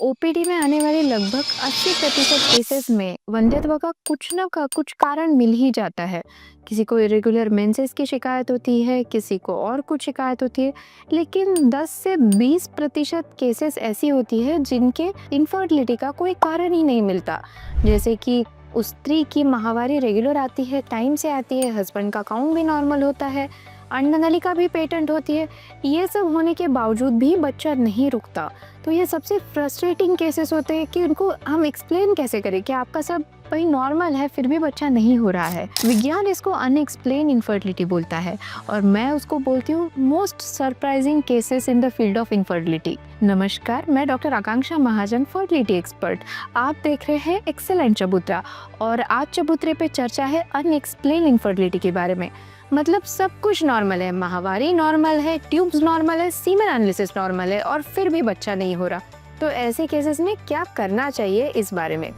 OPD में आने वाले लगभग 80% केसेस में वंध्यत्व का कुछ कारण मिल ही जाता है। किसी को इरेगुलर मेंसेस की शिकायत होती है, किसी को और कुछ शिकायत होती है, लेकिन 10 से 20% केसेस ऐसी होती है जिनके इनफर्टिलिटी का कोई कारण ही नहीं मिलता। जैसे कि उस स्त्री की माहवारी रेगुलर आती है, टाइम से आती है, हस्बैंड का काउंट भी नॉर्मल होता है, अंडनलिका भी पेटेंट होती है। ये सब होने के बावजूद भी बच्चा नहीं रुकता। तो ये सबसे फ्रस्ट्रेटिंग केसेस होते हैं कि उनको हम एक्सप्लेन कैसे करें कि आपका सब भाई नॉर्मल है फिर भी बच्चा नहीं हो रहा है। विज्ञान इसको अनएक्सप्लेन इनफर्टिलिटी बोलता है और मैं उसको बोलती हूँ most surprising cases in the field of infertility. नमस्कार, मैं डॉक्टर आकांक्षा महाजन, फर्टिलिटी एक्सपर्ट। आप देख रहे हैं एक्सेलेंट चबूतरा और आज चबूतरे पे चर्चा है अनएक्सप्लेन इनफर्टिलिटी के बारे में। मतलब सब कुछ नॉर्मल है, माहवारी नॉर्मल है, ट्यूब्स नॉर्मल है, सीमेन एनालिसिस नॉर्मल है और फिर भी बच्चा नहीं हो रहा। तो ऐसे केसेस में क्या करना चाहिए, इस बारे में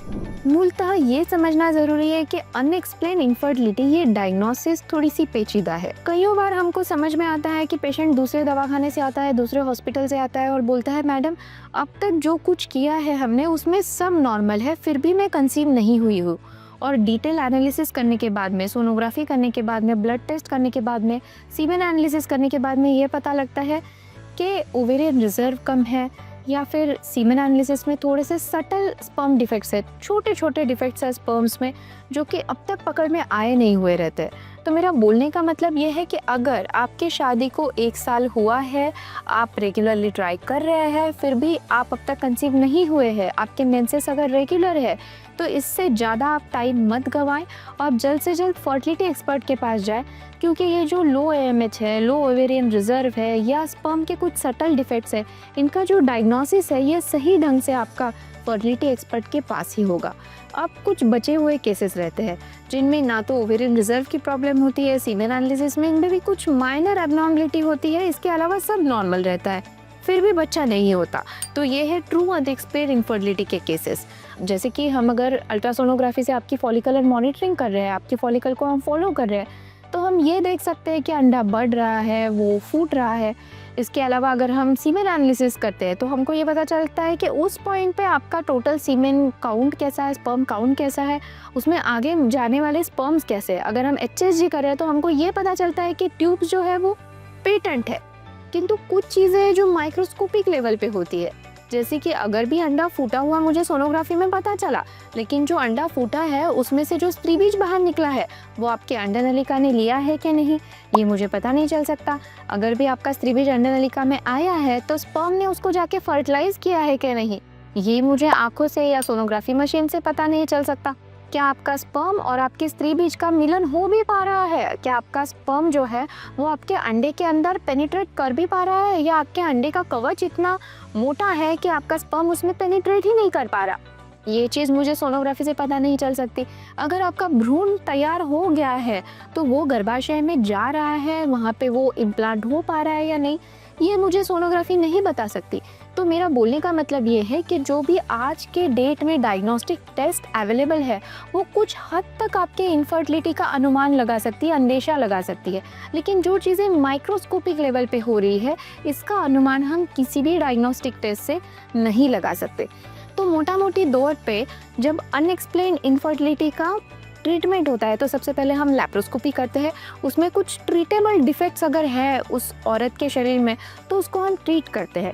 मूलतः ये समझना जरूरी है कि अनएक्सप्लेन इनफर्टिलिटी ये डायग्नोसिस थोड़ी सी पेचीदा है। कई बार हमको समझ में आता है कि पेशेंट दूसरे दवाखाने से आता है, दूसरे हॉस्पिटल से आता है और बोलता है मैडम अब तक जो कुछ किया है हमने उसमें सब नॉर्मल है फिर भी मैं कंसीव नहीं हुई हूँ। और डिटेल एनालिसिस करने के बाद में, सोनोग्राफी करने के बाद में, ब्लड टेस्ट करने के बाद में, सीमेन एनालिसिस करने के बाद में ये पता लगता है कि ओवेरियन रिजर्व कम है या फिर सीमेन एनालिसिस में थोड़े से सटल स्पर्म डिफेक्ट्स है, छोटे छोटे डिफेक्ट्स है स्पर्म्स में जो कि अब तक पकड़ में आए नहीं हुए रहते। तो मेरा बोलने का मतलब ये है कि अगर आपकी शादी को 1 साल हुआ है, आप रेगुलरली ट्राई कर रहे हैं फिर भी आप अब तक कंसीव नहीं हुए हैं, आपके मेंसेस अगर रेगुलर है, तो इससे ज़्यादा आप टाइम मत गवाएं और जल्द से जल्द फर्टिलिटी एक्सपर्ट के पास जाएं, क्योंकि ये जो लो एएमएच है, लो ओवेरियन रिजर्व है या स्पर्म के कुछ सटल डिफेक्ट्स है, इनका जो डायग्नोसिस है ये सही ढंग से आपका फर्टिलिटी एक्सपर्ट के पास ही होगा। अब कुछ बचे हुए केसेस रहते हैं जिनमें ना तो ओवेरियन रिजर्व की प्रॉब्लम होती है, सीमेन एनालिसिस में इनमें भी कुछ माइनर एबनॉर्मलिटी होती है, इसके अलावा सब नॉर्मल रहता है फिर भी बच्चा नहीं होता। तो ये है ट्रू अनएक्सप्लेन्ड इनफर्टिलिटी के केसेस। जैसे कि हम अगर अल्ट्रासोनोग्राफी से आपकी फॉलिकल मॉनिटरिंग कर रहे हैं, आपकी फॉलिकल को हम फॉलो कर रहे हैं, तो हम ये देख सकते हैं कि अंडा बढ़ रहा है, वो फूट रहा है। इसके अलावा अगर हम सीमेन एनालिसिस करते हैं तो हमको ये पता चलता है कि उस पॉइंट पे आपका टोटल सीमेन काउंट कैसा है, स्पर्म काउंट कैसा है, उसमें आगे जाने वाले स्पर्म्स कैसे हैं। अगर हम एचएसजी कर रहे हैं तो हमको ये पता चलता है कि ट्यूब्स जो है वो पेटेंट है। किंतु कुछ चीज़ें जो माइक्रोस्कोपिक लेवल पे होती है, जैसे कि अगर भी अंडा फूटा हुआ मुझे सोनोग्राफी में पता चला, लेकिन जो अंडा फूटा है उसमें से जो स्त्री बीज बाहर निकला है वो आपके अंडनलिका ने लिया है कि नहीं, ये मुझे पता नहीं चल सकता। अगर भी आपका स्त्री बीज अंडनलिका में आया है तो स्पर्म ने उसको जाके फर्टिलाइज किया है कि नहीं, ये मुझे आंखों से या सोनोग्राफी मशीन से पता नहीं चल सकता। क्या आपका स्पर्म और आपके स्त्री बीज का मिलन हो भी पा रहा है, क्या आपका स्पर्म जो है वो आपके अंडे के अंदर पेनिट्रेट कर भी पा रहा है, या आपके अंडे का कवच इतना मोटा है कि आपका स्पर्म उसमें पेनिट्रेट ही नहीं कर पा रहा, ये चीज़ मुझे सोनोग्राफी से पता नहीं चल सकती। अगर आपका भ्रूण तैयार हो गया है तो वो गर्भाशय में जा रहा है, वहाँ पे वो इम्प्लांट हो पा रहा है या नहीं, ये मुझे सोनोग्राफी नहीं बता सकती। तो मेरा बोलने का मतलब ये है कि जो भी आज के डेट में डायग्नोस्टिक टेस्ट अवेलेबल है वो कुछ हद तक आपके इनफर्टिलिटी का अनुमान लगा सकती है, अंदेशा लगा सकती है, लेकिन जो चीज़ें माइक्रोस्कोपिक लेवल पे हो रही है इसका अनुमान हम किसी भी डायग्नोस्टिक टेस्ट से नहीं लगा सकते। तो मोटा मोटी तौर पे जब अनएक्सप्लेन्ड इनफर्टिलिटी का ट्रीटमेंट होता है तो सबसे पहले हम लैप्रोस्कोपी करते हैं, उसमें कुछ ट्रीटेबल डिफेक्ट्स अगर है उस औरत के शरीर में तो उसको हम ट्रीट करते हैं।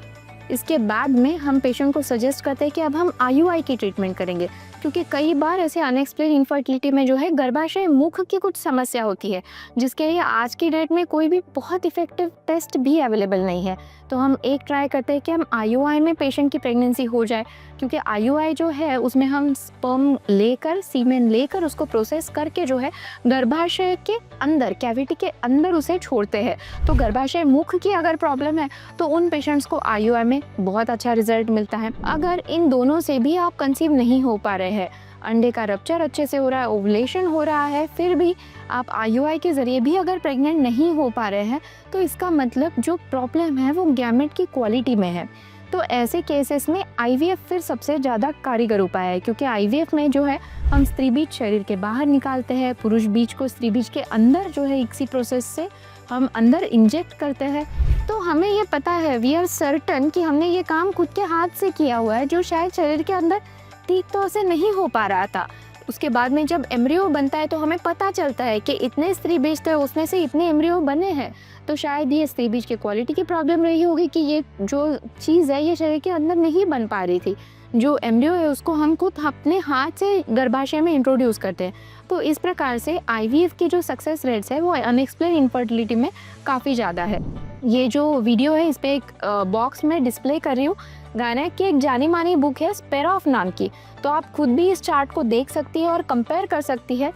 इसके बाद में हम पेशेंट को सजेस्ट करते हैं कि अब हम आईयूआई की ट्रीटमेंट करेंगे, क्योंकि कई बार ऐसे अनएक्सप्लेन इनफर्टिलिटी में जो है गर्भाशय मुख की कुछ समस्या होती है जिसके लिए आज की डेट में कोई भी बहुत इफेक्टिव टेस्ट भी अवेलेबल नहीं है। तो हम एक ट्राई करते हैं कि हम आईयूआई में पेशेंट की प्रेगनेंसी हो जाए, क्योंकि आईयूआई जो है उसमें हम स्पर्म लेकर, सीमेन लेकर उसको प्रोसेस करके जो है गर्भाशय के अंदर, कैविटी के अंदर उसे छोड़ते हैं। तो गर्भाशय मुख की अगर प्रॉब्लम है तो उन पेशेंट्स को आईयूआई में बहुत अच्छा रिजल्ट मिलता है। अगर इन दोनों से भी आप कंसीव नहीं हो पा रहे हैं, अंडे का रप्चर अच्छे से हो रहा है, ओवुलेशन हो रहा है, फिर भी आप आईयूआई के ज़रिए भी अगर प्रेग्नेंट नहीं हो पा रहे हैं तो इसका मतलब जो प्रॉब्लम है वो गैमेट की क्वालिटी में है। तो ऐसे केसेस में आईवीएफ फिर सबसे ज़्यादा कारगर उपाय है, क्योंकि आईवीएफ में जो है हम स्त्री बीज शरीर के बाहर निकालते हैं, पुरुष बीज को स्त्री बीज के अंदर जो है इसी प्रोसेस से हम अंदर इंजेक्ट करते हैं तो हमें ये पता है, वी आर सर्टन कि हमने ये काम खुद के हाथ से किया हुआ है, जो शायद शरीर के अंदर ठीक तो से नहीं हो पा रहा था। उसके बाद में जब एम्ब्रियो बनता है तो हमें पता चलता है कि इतने स्त्री बीज थे, उसमें से इतने एम्ब्रियो बने हैं। तो शायद ये स्त्री बीज की क्वालिटी की प्रॉब्लम रही होगी कि ये जो चीज़ है ये शरीर के अंदर नहीं बन पा रही थी। जो एम्ब्रियो है उसको हम खुद अपने हाथ से गर्भाशय में इंट्रोड्यूस करते हैं। तो इस प्रकार से आईवीएफ की जो सक्सेस रेट्स है वो अनएक्सप्लेन इनफर्टिलिटी में काफ़ी ज़्यादा है। ये जो वीडियो है इस पर एक बॉक्स में डिस्प्ले कर रही हूँ। गायनेक की एक जानी मानी बुक है स्पेरोफ नाम की, तो आप खुद भी इस चार्ट को देख सकती है और कंपेयर कर सकती है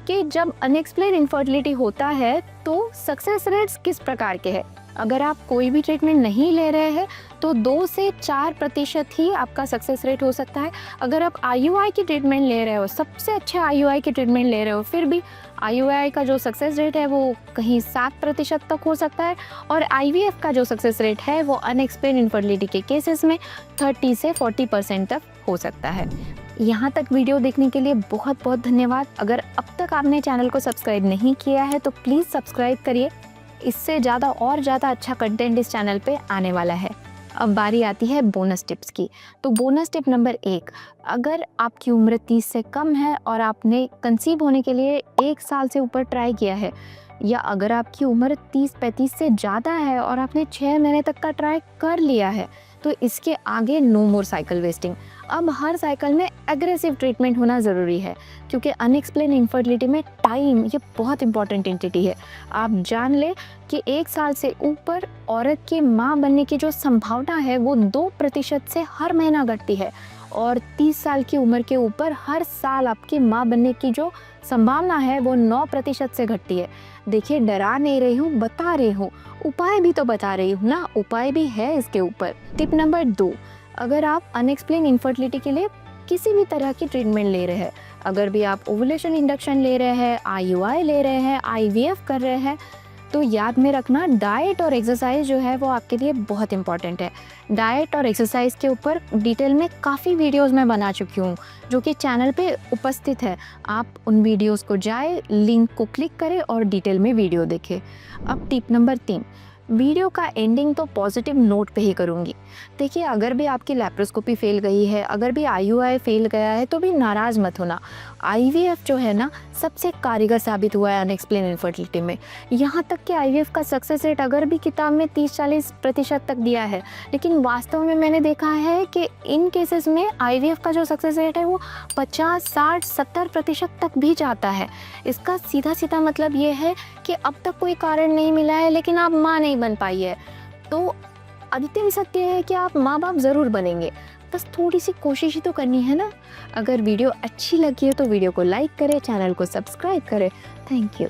कि जब अनएक्सप्लेन इनफर्टिलिटी होता है तो सक्सेस रेट्स किस प्रकार के हैं। अगर आप कोई भी ट्रीटमेंट नहीं ले रहे हैं तो 2 से 4% ही आपका सक्सेस रेट हो सकता है। अगर आप आईयूआई की ट्रीटमेंट ले रहे हो, सबसे अच्छे आईयूआई की ट्रीटमेंट ले रहे हो, फिर भी आईयूआई का जो सक्सेस रेट है वो कहीं 7% तक हो सकता है। और आईवीएफ का जो सक्सेस रेट है वो अनएक्सप्लेन इनफर्टिलिटी के केसेस में 30 से 40% तक हो सकता है। यहाँ तक वीडियो देखने के लिए बहुत बहुत धन्यवाद। अगर अब तक आपने चैनल को सब्सक्राइब नहीं किया है तो प्लीज़ सब्सक्राइब करिए। इससे ज़्यादा और ज़्यादा अच्छा कंटेंट इस चैनल पे आने वाला है। अब बारी आती है बोनस टिप्स की। तो बोनस टिप नंबर 1, अगर आपकी उम्र 30 से कम है और आपने कंसीव होने के लिए 1 साल से ऊपर ट्राई किया है, या अगर आपकी उम्र 30-35 से ज़्यादा है और आपने 6 महीने तक का ट्राई कर लिया है, तो इसके आगे नो मोर साइकिल वेस्टिंग। अब हर साइकिल में एग्रेसिव ट्रीटमेंट होना ज़रूरी है, क्योंकि अनएक्सप्लेन इनफर्टिलिटी में टाइम ये बहुत इंपॉर्टेंट एंटिटी है। आप जान लें कि 1 साल से ऊपर औरत की माँ बनने की जो संभावना है वो 2% से हर महीना घटती है, और 30 साल की उम्र के ऊपर हर साल आपकी माँ बनने की जो संभावना है वो 9% से घटती है। देखिए, डरा नहीं रही हूँ, बता रही हूँ, उपाय भी तो बता रही हूँ ना, उपाय भी है इसके ऊपर। टिप नंबर 2, अगर आप अनएक्सप्लेन इनफर्टिलिटी के लिए किसी भी तरह की ट्रीटमेंट ले रहे हैं, अगर भी आप ओवुलेशन इंडक्शन ले रहे हैं, आईयूआई ले रहे हैं, आईवीएफ कर रहे हैं, तो याद में रखना डाइट और एक्सरसाइज जो है वो आपके लिए बहुत इंपॉर्टेंट है। डाइट और एक्सरसाइज के ऊपर डिटेल में काफ़ी वीडियोस मैं बना चुकी हूँ जो कि चैनल पे उपस्थित है। आप उन वीडियोस को जाए, लिंक को क्लिक करें और डिटेल में वीडियो देखें। अब टिप नंबर 3, वीडियो का एंडिंग तो पॉजिटिव नोट पे ही करूँगी। देखिए, अगर भी आपकी लैप्रोस्कोपी फेल गई है, अगर भी आईयूआई फेल गया है, तो भी नाराज़ मत होना। आईवीएफ जो है ना सबसे कारगर साबित हुआ है अनएक्सप्लेन इनफर्टिलिटी में। यहाँ तक कि आईवीएफ का सक्सेस रेट अगर भी किताब में 30-40% तक दिया है, लेकिन वास्तव में मैंने देखा है कि इन केसेस में आईवीएफ का जो सक्सेस रेट है वो 50, 60, 70% तक भी जाता है। इसका सीधा सीधा मतलब ये है कि अब तक कोई कारण नहीं मिला है, लेकिन आप माँ नहीं बन पाई है, तो अंतिम सत्य है कि आप माँ बाप ज़रूर बनेंगे। बस थोड़ी सी कोशिश ही तो करनी है ना। अगर वीडियो अच्छी लगी है तो वीडियो को लाइक करें, चैनल को सब्सक्राइब करें। Thank you.